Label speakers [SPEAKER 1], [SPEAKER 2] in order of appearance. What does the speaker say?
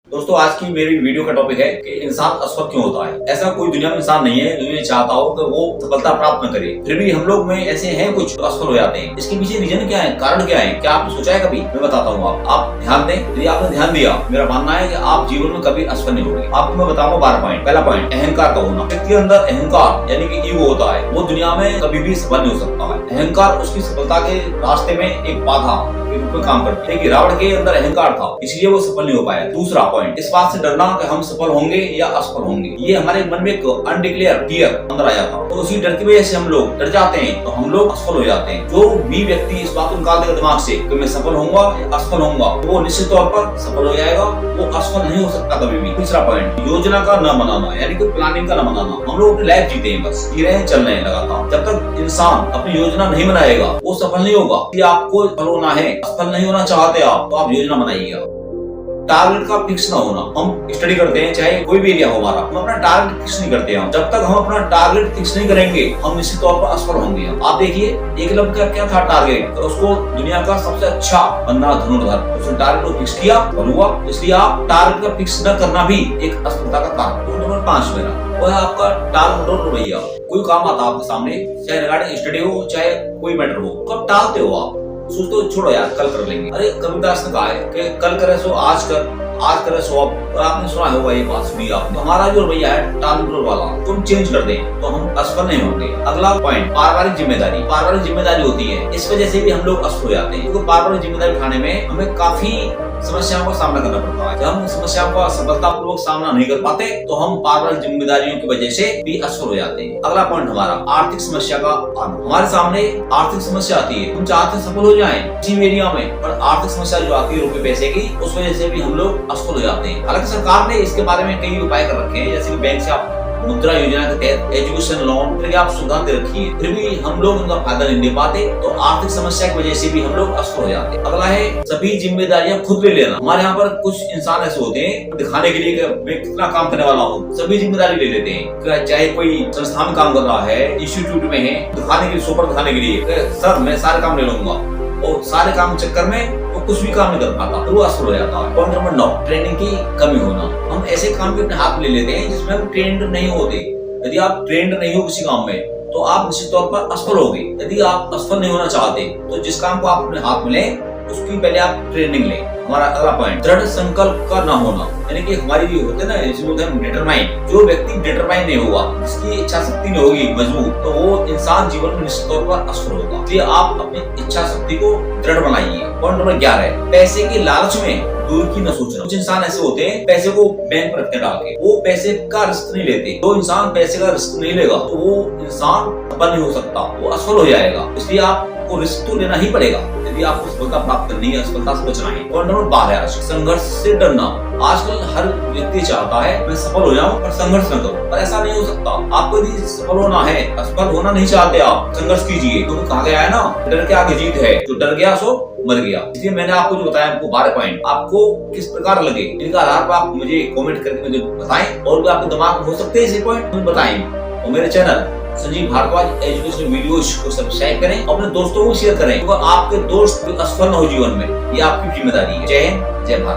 [SPEAKER 1] दोस्तों आज की मेरी वीडियो का टॉपिक है कि इंसान असफल क्यों होता है। ऐसा कोई दुनिया में इंसान नहीं है जो ये चाहता हो कि वो सफलता प्राप्त न करे, फिर भी हम लोग में ऐसे हैं कुछ असफल हो जाते हैं। इसके पीछे रीजन क्या है, कारण क्या है, क्या आपने सोचा है कभी? मैं बताता हूँ। आप ध्यान दें। यदि आपने ध्यान दिया, मेरा मानना है कि आप जीवन में कभी असफल नहीं होंगे। आपको मैं बताऊंगा 12 पॉइंट। पहला पॉइंट, अहंकार का होना। व्यक्ति के अंदर अहंकार यानी कि ईगो होता है, वो दुनिया में कभी भी सफल नहीं हो सकता है। अहंकार उसकी सफलता के रास्ते में एक बाधा के रूप में काम करती है। रावण के अंदर अहंकार था, इसलिए वो सफल नहीं हो पाया। दूसरा पॉइंट, इस बात से डरना कि हम सफल होंगे या असफल होंगे। ये हमारे मन में एक अनडिक्लेयर फियर अंदर आ जाता है, तो उसी डर की वजह से हम लोग डर जाते हैं, तो हम लोग असफल हो जाते हैं। जो भी व्यक्ति इस बात को निकाल देगा दिमाग से कि मैं सफल होऊंगा या असफल होऊंगा, तो वो निश्चित तौर पर सफल हो जाएगा, वो असफल नहीं हो सकता कभी भी। तीसरा पॉइंट, योजना का न बनाना, यानी कि प्लानिंग का न बनाना। हम लोग अपनी लाइफ जीते हैं, बस जी रहे हैं, चल रहे हैं लगातार। जब तक इंसान अपनी योजना नहीं बनाएगा वो सफल नहीं होगा। यदि आपको सफल होना है, असफल नहीं होना चाहते आप, तो आप योजना बनाइएगा। टारगेट का फिक्स ना होना। हम स्टडी करते हैं, चाहे कोई भी एरिया हो हमारा, हम अपना टारगेट फिक्स नहीं करते हैं। जब तक हम अपना टारगेट फिक्स नहीं करेंगे, हम निश्चित तौर पर असफल होंगे। आप देखिए, एकलव्य का क्या था टारगेट, तो उसको दुनिया का सबसे अच्छा बनना धनुर्धर। उसने टारगेट को फिक्स किया, बन हुआ। इसलिए आप टारगेट का फिक्स न करना भी एक असफलता का कारण। नंबर 5 मेरा, वो है आपका टाल मटोल रवैया। कोई काम आता है आपके सामने, चाहे रिगार्डिंग स्टडी हो, चाहे कोई मैटर हो, कब टालते हो आप? सोचते हो छोड़ो यार, कल कर लेंगे। अरे कबीरदास ने कहा है कि कल करे सो आज कर, आज करे सो अब। आपने सुना होगा ये बात, सुनी आपने। हमारा जो रवैया है टाल मटोल वाला, तुम चेंज कर दें तो हम असफल नहीं होंगे। अगला पॉइंट, पारिवारिक जिम्मेदारी। पारिवारिक जिम्मेदारी होती है, इस वजह से भी हम लोग असफल हो जाते हैं, क्योंकि पारिवारिक जिम्मेदारी उठाने में हमें काफी समस्याओं का सामना करना पड़ता है। जब हम समस्याओं का सफलतापूर्वक सामना नहीं कर पाते, तो हम पारिवारिक जिम्मेदारियों की वजह से भी असफल हो जाते हैं। अगला पॉइंट हमारा, आर्थिक समस्या का आना। हमारे सामने आर्थिक समस्या आती है, हम चाहते सफल हो जाएं किसी एरिया में, पर आर्थिक समस्या जो आती है रुपए पैसे की, उस वजह से भी हम लोग असफल हो जाते हैं। हालांकि सरकार ने इसके बारे में कई उपाय कर रखे हैं, जैसे कि बैंक से आप मुद्रा योजना के तहत एजुकेशन लोन फिर आप सुविधा दे रखी है, फिर भी हम लोग उनका फायदा नहीं ले पाते, तो आर्थिक समस्या की वजह से भी हम लोग असफल हो जाते हैं। अगला है सभी जिम्मेदारियां खुद ले लेना। हमारे यहाँ पर कुछ इंसान ऐसे होते हैं, दिखाने के लिए कि मैं कितना काम करने वाला हूँ, सभी जिम्मेदारी ले लेते हैं। चाहे कोई संस्था में काम कर रहा है, इंस्टीट्यूट में है, दिखाने के लिए, सोपर दिखाने के लिए, सर मैं सारे काम ले लूंगा, और सारे काम के चक्कर में वो कुछ भी काम नहीं कर पाता, तो वो असफल हो जाता है। पॉइंट नंबर 9, ट्रेनिंग की कमी होना। हम ऐसे काम भी अपने हाथ में ले लेते हैं जिसमें हम ट्रेंड नहीं होते। यदि आप ट्रेंड नहीं हो किसी काम में, तो आप निश्चित तौर पर असफल होगे। यदि आप असफल नहीं होना चाहते, तो जिस काम को आप अपने हाथ में लें, उसकी पहले आप ट्रेनिंग लें। हमारा अगला पॉइंट, दृढ़ संकल्प का ना होना, यानी कि हमारी जो होते हैं ना, जिसमें होते हैं डिटरमाइन। जो व्यक्ति डिटरमाइन नहीं होगा, जिसकी इच्छा शक्ति नहीं होगी मजबूत, तो वो इंसान जीवन में निश्चित तौर पर असफल होगा। इसलिए आप अपनी इच्छा शक्ति को दृढ़ बनाइए। पॉइंट नंबर 11, पैसे के लालच में दूर की न सोचना। कुछ इंसान ऐसे होते हैं, पैसे को बैंक पर रखते डाल के, वो पैसे का रिस्क नहीं लेते। जो इंसान पैसे का रिस्क नहीं लेगा, तो वो इंसान सफल नहीं हो सकता, वो असफल हो जाएगा। इसलिए आपको रिस्क तो लेना ही पड़ेगा यदि आपको सफलता प्राप्त करनी है, असफलता से बचना है। पॉइंट नंबर 12, संघर्ष से डरना। आजकल हर व्यक्ति चाहता है मैं सफल हो जाऊं, पर संघर्ष न करूं, पर ऐसा नहीं हो सकता। आपको यदि सफल होना है, असफल होना नहीं चाहते आप, संघर्ष कीजिए। तो कहा गया है ना, डर के आगे जीत है, जो डर गया सो मर गया। इसलिए मैंने आपको जो बताया, आपको 12 पॉइंट, आपको किस प्रकार लगे, इनका आधार पर आप मुझे कमेंट करके मुझे बताएं, और भी आपके दिमाग में हो सकते हैं ऐसे पॉइंट, मुझे बताएं। और मेरे channel Sanjeev Bhardwaj education videos को सब्सक्राइब करें, अपने दोस्तों को शेयर करें, क्योंकि आपके दोस्त असफल न हो जीवन में, ये आपकी जिम्मेदारी है। जय हिंद, जय भारत।